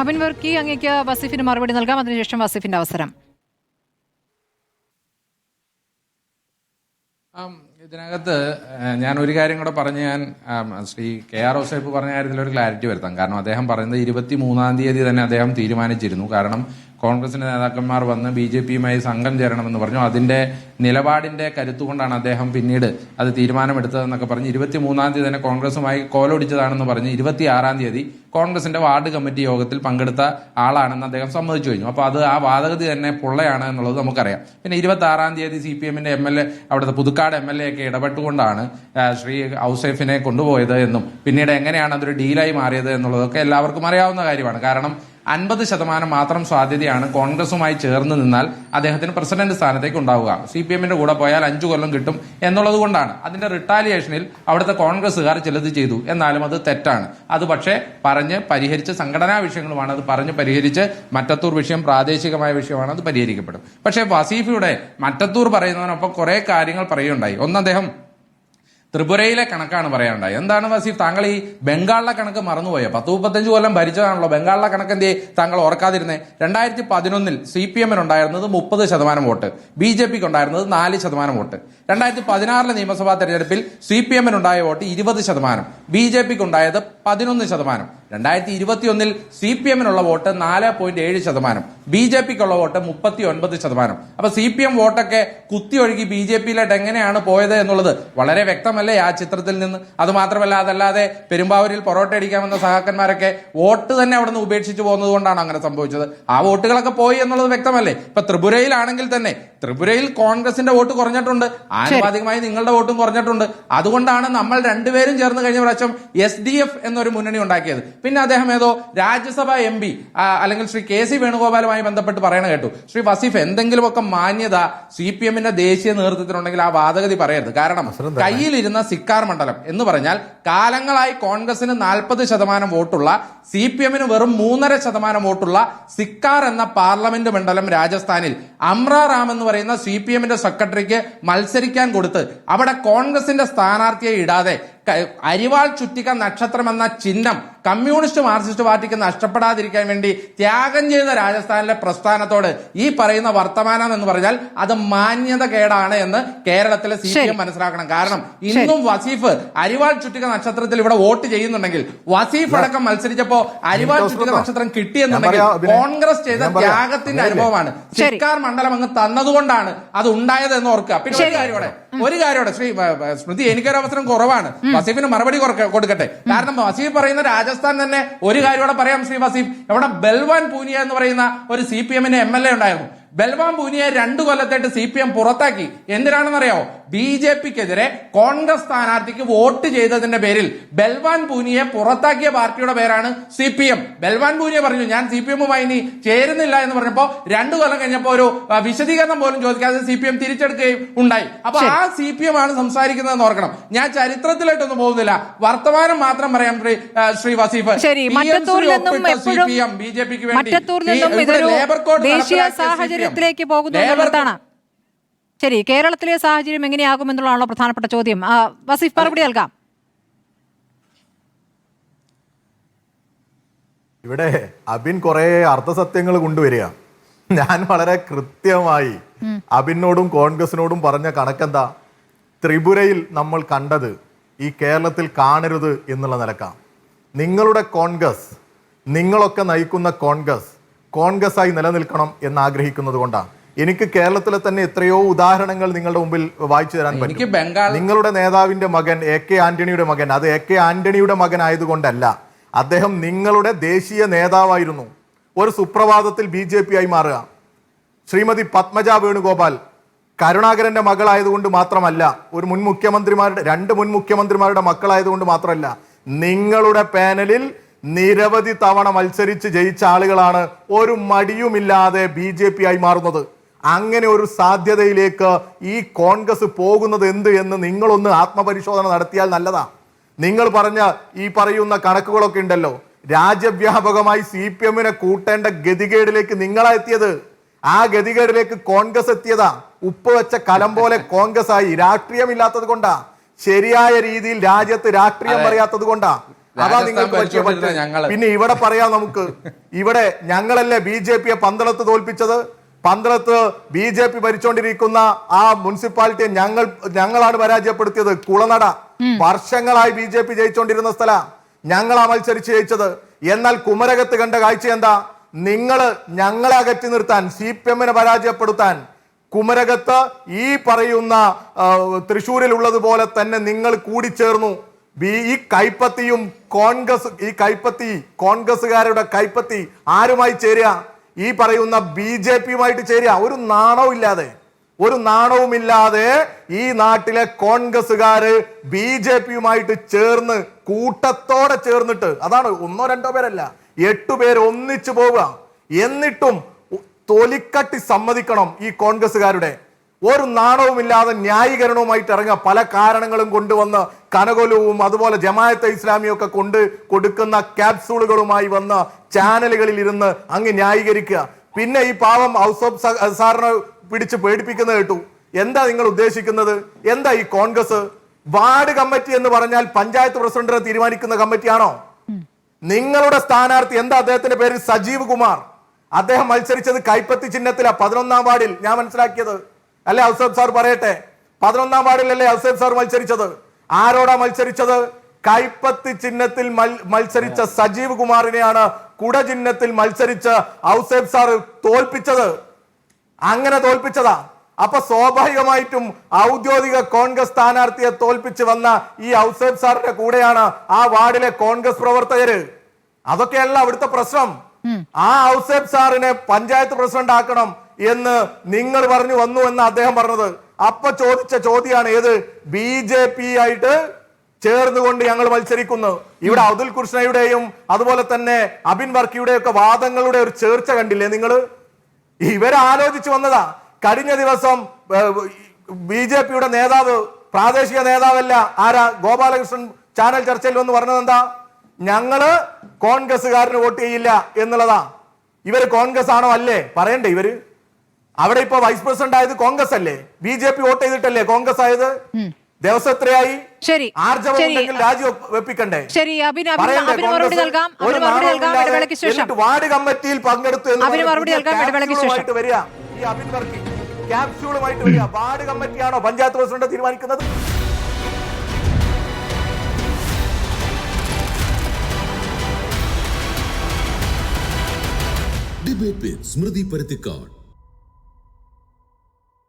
അബിൻ വർക്കി, അങ്ങേക്ക് വസീഫിന് മറുപടി നൽകാം. അതിനുശേഷം വസീഫിന്റെ അവസരം. ഇതിനകത്ത് ഞാൻ ഒരു കാര്യം കൂടെ പറഞ്ഞ് ഞാൻ ശ്രീ KR ഔസേപ്പ് പറഞ്ഞ കാര്യത്തിൽ ഒരു ക്ലാരിറ്റി വരുത്താം. കാരണം അദ്ദേഹം പറയുന്നത് 23-ാം തീയതി തന്നെ അദ്ദേഹം തീരുമാനിച്ചിരുന്നു. കാരണം കോൺഗ്രസിന്റെ നേതാക്കന്മാർ വന്ന് BJPയുമായി സംഘം ചേരണമെന്ന് പറഞ്ഞു. അതിന്റെ നിലപാടിന്റെ കരുത്തുകൊണ്ടാണ് അദ്ദേഹം പിന്നീട് അത് തീരുമാനമെടുത്തതെന്നൊക്കെ പറഞ്ഞ് 23-ാം തീയതി തന്നെ കോൺഗ്രസുമായി കോലൊടിച്ചതാണെന്ന് പറഞ്ഞ് 26-ാം തീയതി കോൺഗ്രസിന്റെ വാർഡ് കമ്മിറ്റി യോഗത്തിൽ പങ്കെടുത്ത ആളാണെന്ന് അദ്ദേഹം സമ്മതിച്ചു കഴിഞ്ഞു. അപ്പോൾ അത് ആ വാദഗതി തന്നെ പൊള്ളയാണ് എന്നുള്ളത് നമുക്കറിയാം. പിന്നെ 26-ാം തീയതി CPMന്റെ MLA, അവിടുത്തെ പുതുക്കാട് MLA ഒക്കെ ഇടപെട്ടുകൊണ്ടാണ് ശ്രീ ഔസേഫിനെ കൊണ്ടുപോയത് എന്നും പിന്നീട് എങ്ങനെയാണ് അതൊരു ഡീലായി മാറിയത് എന്നുള്ളതൊക്കെ എല്ലാവർക്കും അറിയാവുന്ന കാര്യമാണ്. കാരണം 50% മാത്രം സാധ്യതയാണ് കോൺഗ്രസുമായി ചേർന്ന് നിന്നാൽ അദ്ദേഹത്തിന് പ്രസിഡന്റ് സ്ഥാനത്തേക്ക് ഉണ്ടാവുക. CPMന്റെ കൂടെ പോയാൽ 5 കൊല്ലം കിട്ടും എന്നുള്ളത് കൊണ്ടാണ്. അതിന്റെ റിട്ടാലിയേഷനിൽ അവിടുത്തെ കോൺഗ്രസുകാർ ചിലത് ചെയ്തു. എന്നാലും അത് തെറ്റാണ്. അത് പക്ഷേ പറഞ്ഞ് പരിഹരിച്ച് സംഘടനാ വിഷയങ്ങളുമാണ്. അത് പറഞ്ഞ് പരിഹരിച്ച് മറ്റത്തൂർ വിഷയം പ്രാദേശികമായ വിഷയമാണ്, അത് പരിഹരിക്കപ്പെടും. പക്ഷേ വസീഫയുടെ മറ്റത്തൂർ പറയുന്നതിനൊപ്പം കുറെ കാര്യങ്ങൾ പറയുകയുണ്ടായി. ഒന്ന്, അദ്ദേഹം ത്രിപുരയിലെ കണക്കാണ് പറയാനുണ്ടായി. എന്താണ് വസീഫ്, താങ്കൾ ഈ ബംഗാളിലെ കണക്ക് മറന്നുപോയോ? 10-35 കൊല്ലം ഭരിച്ചതാണല്ലോ. ബംഗാളിലെ കണക്ക് എന്തേ താങ്കൾ ഓർക്കാതിരുന്നേ? 2011 CPMനുണ്ടായിരുന്നത് 30% വോട്ട്, BJPക്ക് ഉണ്ടായിരുന്നത് 4% വോട്ട്. 2016 നിയമസഭാ തെരഞ്ഞെടുപ്പിൽ CPMനുണ്ടായ വോട്ട് 20%, BJPക്ക് ഉണ്ടായത് 11%. 2021 CPMനുള്ള വോട്ട് 4.7%, BJPക്കുള്ള വോട്ട് 39%. അപ്പൊ CPM വോട്ടൊക്കെ കുത്തിയൊഴുകി BJPയിലോട്ട് എങ്ങനെയാണ് പോയത് എന്നുള്ളത് വളരെ വ്യക്തമല്ലേ ആ ചിത്രത്തിൽ നിന്ന്? അത് മാത്രമല്ല, അതല്ലാതെ പെരുമ്പാവൂരിൽ പൊറോട്ട അടിക്കാമെന്ന സഹാക്കന്മാരൊക്കെ വോട്ട് തന്നെ അവിടെ നിന്ന് ഉപേക്ഷിച്ചു പോകുന്നത് കൊണ്ടാണ് അങ്ങനെ സംഭവിച്ചത്. ആ വോട്ടുകളൊക്കെ പോയി എന്നുള്ളത് വ്യക്തമല്ലേ? ഇപ്പൊ ത്രിപുരയിലാണെങ്കിൽ തന്നെ ത്രിപുരയിൽ കോൺഗ്രസിന്റെ വോട്ട് കുറഞ്ഞിട്ടുണ്ട്, ആനുപാതികമായി നിങ്ങളുടെ വോട്ടും കുറഞ്ഞിട്ടുണ്ട്. അതുകൊണ്ടാണ് നമ്മൾ രണ്ടുപേരും ചേർന്ന് കഴിഞ്ഞ പ്രാവശ്യം SDF എന്നൊരു മുന്നണി ഉണ്ടാക്കിയത്. പിന്നെ അദ്ദേഹം ഏതോ രാജ്യസഭ MP അല്ലെങ്കിൽ ശ്രീ KC വേണുഗോപാലുമായി ബന്ധപ്പെട്ട് പറയണ കേട്ടു. ശ്രീ വസീഫ്, എന്തെങ്കിലുമൊക്കെ മാന്യത CPMന്റെ ദേശീയ നേതൃത്വത്തിനുണ്ടെങ്കിൽ ആ വാദഗതി പറയരുത്. കാരണം കയ്യിലിരുന്ന സിക്കാർ മണ്ഡലം എന്ന് പറഞ്ഞാൽ കാലങ്ങളായി കോൺഗ്രസിന് 40% വോട്ടുള്ള, CPMന് വെറും 3.5% വോട്ടുള്ള സിക്കാർ എന്ന പാർലമെന്റ് മണ്ഡലം രാജസ്ഥാനിൽ അമ്ര റാം എന്ന് പറയുന്ന CPMന്റെ സെക്രട്ടറിക്ക് മത്സരിക്കാൻ കൊടുത്ത് അവിടെ കോൺഗ്രസിന്റെ സ്ഥാനാർത്ഥിയെ ഇടാതെ അരിവാൾ ചുറ്റിക നക്ഷത്രം എന്ന ചിഹ്നം കമ്മ്യൂണിസ്റ്റ് മാർക്സിസ്റ്റ് പാർട്ടിക്ക് നഷ്ടപ്പെടാതിരിക്കാൻ വേണ്ടി ത്യാഗം ചെയ്ത രാജസ്ഥാനിലെ പ്രസ്ഥാനത്തോട് ഈ പറയുന്ന വർത്തമാനം എന്ന് പറഞ്ഞാൽ അത് മാന്യത കേടാണ് എന്ന് കേരളത്തിലെ CPM മനസ്സിലാക്കണം. കാരണം ഇന്നും വസീഫ് അരിവാൾ ചുറ്റിക നക്ഷത്രത്തിൽ ഇവിടെ വോട്ട് ചെയ്യുന്നുണ്ടെങ്കിൽ, വസീഫ് അടക്കം മത്സരിച്ചപ്പോ അരിവാൾ ചുറ്റിക നക്ഷത്രം കിട്ടിയെന്നുണ്ടെങ്കിൽ കോൺഗ്രസ് ചെയ്ത ത്യാഗത്തിന്റെ അനുഭവമാണ്. സിക്കാർ മണ്ഡലം അങ്ങ് തന്നതുകൊണ്ടാണ് അത് ഉണ്ടായത് എന്ന് ഓർക്കുക. പിന്നെ ഒരു കാര്യോടെ ശ്രീ സ്മൃതി, എനിക്കൊരു അവസരം കുറവാണ്, വസീഫിന് മറുപടി കൊടുക്കട്ടെ. കാരണം വസീഫ് പറയുന്ന രാജസ്ഥാൻ തന്നെ ഒരു കാര്യോടെ പറയാം. ശ്രീ വസീഫ്, ഇവിടെ ബൽവാൻ പൂനിയ എന്ന് പറയുന്ന ഒരു CPMന്റെ MLA ഉണ്ടായിരുന്നു. ബൽവാൻ പൂനിയെ 2 കൊല്ലത്തായിട്ട് CPM പുറത്താക്കി. എന്തിനാണെന്നറിയാവോ? BJPക്കെതിരെ കോൺഗ്രസ് സ്ഥാനാർത്ഥിക്ക് വോട്ട് ചെയ്തതിന്റെ പേരിൽ ബൽവാൻ പൂനിയെ പുറത്താക്കിയ പാർട്ടിയുടെ പേരാണ് CPM. ബൽവാൻ പൂനിയെ പറഞ്ഞു, ഞാൻ CPMുമായി ഇനി ചേരുന്നില്ല എന്ന് പറഞ്ഞപ്പോ 2 കൊല്ലം കഴിഞ്ഞപ്പോ ഒരു വിശദീകരണം പോലും ചോദിക്കാതെ CPM തിരിച്ചെടുക്കുകയും ഉണ്ടായി. അപ്പൊ ആ CPM ആണ് സംസാരിക്കുന്നതെന്ന് ഓർക്കണം. ഞാൻ ചരിത്രത്തിലായിട്ടൊന്നും പോകുന്നില്ല, വർത്തമാനം മാത്രം പറയാം. ശ്രീ വസീഫ്, BJPക്ക് വേണ്ടി ലേബർ കോഡ് ത്തിലേക്ക് പോകുന്നു എന്നുള്ളതാണ്. ശരി, കേരളത്തിലെ സാഹചര്യം എങ്ങനെയാകുമെന്നുള്ളതാണല്ലോ പ്രധാനപ്പെട്ട ചോദ്യം. വസീഫ്, മറുപടി നൽകാം. ഇവിടെ അബിൻ കുറെ അർത്ഥസത്യങ്ങൾ കൊണ്ടുവരിക. ഞാൻ വളരെ കൃത്യമായി അബിനോടും കോൺഗ്രസിനോടും പറഞ്ഞ കണക്കെന്താ? ത്രിപുരയിൽ നമ്മൾ കണ്ടത് ഈ കേരളത്തിൽ കാണരുത് എന്നുള്ള നിലക്കാണ്. നിങ്ങളുടെ കോൺഗ്രസ്, നിങ്ങളൊക്കെ നയിക്കുന്ന കോൺഗ്രസ് ആയി നിലനിൽക്കണം എന്ന് ആഗ്രഹിക്കുന്നത് കൊണ്ടാണ്. എനിക്ക് കേരളത്തിലെ തന്നെ എത്രയോ ഉദാഹരണങ്ങൾ നിങ്ങളുടെ മുമ്പിൽ വായിച്ചു തരാൻ പറ്റും. നിങ്ങളുടെ നേതാവിന്റെ മകൻ AK ആന്റണിയുടെ മകൻ, അത് AK ആന്റണിയുടെ മകൻ ആയതുകൊണ്ടല്ല, അദ്ദേഹം നിങ്ങളുടെ ദേശീയ നേതാവായിരുന്നു. ഒരു സുപ്രഭാതത്തിൽ BJP ആയി മാറുക. ശ്രീമതി പത്മജ വേണുഗോപാൽ കരുണാകരന്റെ മകളായതുകൊണ്ട് മാത്രമല്ല, ഒരു മുൻ മുഖ്യമന്ത്രിമാരുടെ 2 മുൻ മുഖ്യമന്ത്രിമാരുടെ മക്കളായതുകൊണ്ട് മാത്രമല്ല, നിങ്ങളുടെ പാനലിൽ നിരവധി തവണ മത്സരിച്ച് ജയിച്ച ആളുകളാണ് ഒരു മടിയുമില്ലാതെ BJP ആയി മാറുന്നത്. അങ്ങനെ ഒരു സാധ്യതയിലേക്ക് ഈ കോൺഗ്രസ് പോകുന്നത് എന്ത് എന്ന് നിങ്ങളൊന്ന് ആത്മപരിശോധന നടത്തിയാൽ നല്ലതാ. നിങ്ങൾ പറഞ്ഞ ഈ പറയുന്ന കണക്കുകളൊക്കെ ഉണ്ടല്ലോ, രാജ്യവ്യാപകമായി CPMനെ കൂട്ടേണ്ട ഗതികേടിലേക്ക് നിങ്ങളാ എത്തിയത്. ആ ഗതികേടിലേക്ക് കോൺഗ്രസ് എത്തിയതാ. ഉപ്പ് വെച്ച കലം പോലെ കോൺഗ്രസ് ആയി. രാഷ്ട്രീയമില്ലാത്തത് കൊണ്ടാ, ശരിയായ രീതിയിൽ രാജ്യത്ത് രാഷ്ട്രീയം പറയാത്തത് കൊണ്ടാ. അതാ രാജസ്ഥാൻ നിങ്ങൾക്ക് പറ്റിയ ഭരിച്ചുകൊണ്ടിരുന്ന പറ്റ്. ഞങ്ങള്. പിന്നെ ഇവിടെ പറയാം നമുക്ക്, ഇവിടെ ഞങ്ങളല്ലേ BJP-യെ പന്തളത്ത് തോൽപ്പിച്ചത്? പന്തളത്ത് BJP ഭരിച്ചുകൊണ്ടിരിക്കുന്ന ആ മുനിസിപ്പാലിറ്റിയെ ഞങ്ങളാണ് പരാജയപ്പെടുത്തിയത്. കുളനട വർഷങ്ങളായി BJP ജയിച്ചുകൊണ്ടിരുന്ന സ്ഥല, ഞങ്ങളാ മത്സരിച്ച് ജയിച്ചത്. എന്നാൽ കുമരകത്ത് കണ്ട കാഴ്ച എന്താ? ഞങ്ങളെ അകറ്റി നിർത്താൻ, CPM-നെ പരാജയപ്പെടുത്താൻ കുമരകത്ത് ഈ പറയുന്ന തൃശ്ശൂരിൽ ഉള്ളതുപോലെ തന്നെ നിങ്ങൾ കൂടിച്ചേർന്നു. ഈ കൈപ്പത്തിയും കോൺഗ്രസുകാരുടെ കൈപ്പത്തി ആരുമായി ചേരുക? ഈ പറയുന്ന BJP-യുമായിട്ട് ചേരുക. ഒരു നാണവുമില്ലാതെ ഈ നാട്ടിലെ കോൺഗ്രസുകാര് BJP-യുമായിട്ട് ചേർന്ന് കൂട്ടത്തോടെ ചേർന്നിട്ട്, അതാണ് 1-2 പേരല്ല 8 പേര് ഒന്നിച്ചു പോവുക. എന്നിട്ടും തൊലിക്കട്ടി സമ്മതിക്കണം ഈ കോൺഗ്രസുകാരുടെ. ഒരു നാണവുമില്ലാതെ ന്യായീകരണവുമായിട്ട് ഇറങ്ങുക. പല കാരണങ്ങളും കൊണ്ടുവന്ന് കനകൊലുവും അതുപോലെ ജമാഅത്തെ ഇസ്ലാമിയൊക്കെ കൊണ്ട് കൊടുക്കുന്ന ക്യാപ്സൂളുകളുമായി വന്ന് ചാനലുകളിൽ ഇരുന്ന് അങ്ങ് ന്യായീകരിക്കുക. പിന്നെ ഈ പാവം ഔസഫ് സാറിനെ പിടിച്ച് പേടിപ്പിക്കുന്നത് കേട്ടു. എന്താ നിങ്ങൾ ഉദ്ദേശിക്കുന്നത്? എന്താ ഈ കോൺഗ്രസ്? വാർഡ് കമ്മിറ്റി എന്ന് പറഞ്ഞാൽ പഞ്ചായത്ത് പ്രസിഡന്റിനെ തീരുമാനിക്കുന്ന കമ്മിറ്റിയാണോ? നിങ്ങളുടെ സ്ഥാനാർത്ഥി എന്താ? അദ്ദേഹത്തിന്റെ പേര് സജീവ് കുമാർ. അദ്ദേഹം മത്സരിച്ചത് കൈപ്പത്തി ചിഹ്നത്തിലാ 11-ാം വാർഡിൽ. ഞാൻ മനസ്സിലാക്കിയത് അല്ലെ? ഔസഫ് സാർ പറയട്ടെ, 11-ാം വാർഡിലല്ലേ ഔസഫ് സാർ മത്സരിച്ചത്? ആരോടാ മത്സരിച്ചത്? കൈപ്പത്തി ചിഹ്നത്തിൽ മത്സരിച്ച സജീവ് കുമാറിനെയാണ് കുട ചിഹ്നത്തിൽ മത്സരിച്ച് ഔസഫ് സാർ തോൽപ്പിച്ചത്. അങ്ങനെ തോൽപ്പിച്ചതാ. അപ്പൊ സ്വാഭാവികമായിട്ടും ഔദ്യോഗിക കോൺഗ്രസ് സ്ഥാനാർത്ഥിയെ തോൽപ്പിച്ച് വന്ന ഈ ഔസഫ് സാറിന്റെ കൂടെയാണ് ആ വാർഡിലെ കോൺഗ്രസ് പ്രവർത്തകര്. അതൊക്കെയല്ല അവിടുത്തെ പ്രശ്നം. ആ ഔസഫ് സാറിനെ പഞ്ചായത്ത് പ്രസിഡന്റ് ആക്കണം എന്ന് നിങ്ങൾ പറഞ്ഞു വന്നു എന്ന് അദ്ദേഹം പറഞ്ഞത്. അപ്പൊ ചോദിച്ച ചോദ്യമാണ് ഏത്? BJP ആയിട്ട് ചേർന്നുകൊണ്ട് ഞങ്ങൾ മത്സരിക്കുന്നു. ഇവിടെ അതുൽ കൃഷ്ണയുടെയും അതുപോലെ തന്നെ അബിൻ വർക്കിയുടെയും ഒക്കെ വാദങ്ങളുടെ ഒരു ചേർച്ച കണ്ടില്ലേ നിങ്ങൾ? ഇവരാലോചിച്ച് വന്നതാ. കഴിഞ്ഞ ദിവസം BJP-യുടെ നേതാവ്, പ്രാദേശിക നേതാവല്ല, ആരാ, ഗോപാലകൃഷ്ണൻ ചാനൽ ചർച്ചയിൽ വന്ന് പറഞ്ഞത് എന്താ? ഞങ്ങള് കോൺഗ്രസ്സുകാരന് വോട്ട് ചെയ്യില്ല എന്നുള്ളതാ. ഇവര് കോൺഗ്രസ് ആണോ? അല്ലേ പറയണ്ടേ ഇവര്? അവിടെ ഇപ്പൊ വൈസ് പ്രസിഡന്റ് ആയത് കോൺഗ്രസ് അല്ലേ? BJP വോട്ട് ചെയ്തിട്ടല്ലേ കോൺഗ്രസ് ആയത്? ദിവസം എത്രയായി? ആർജവമുണ്ടെങ്കിൽ രാജി വെപ്പിക്കണ്ടേ? വാർഡ് കമ്മിറ്റിയിൽ പങ്കെടുത്തു വരിക. ഈ അബിൻ വർക്കി ക്യാപ്സ്യൂളുമായിട്ട് വരിക. വാർഡ് കമ്മിറ്റിയാണോ പഞ്ചായത്ത് പ്രസിഡന്റ് തീരുമാനിക്കുന്നത്? ഡിബേറ്റ് വിത്ത് സ്മൃതി പരുത്തിക്കാട്.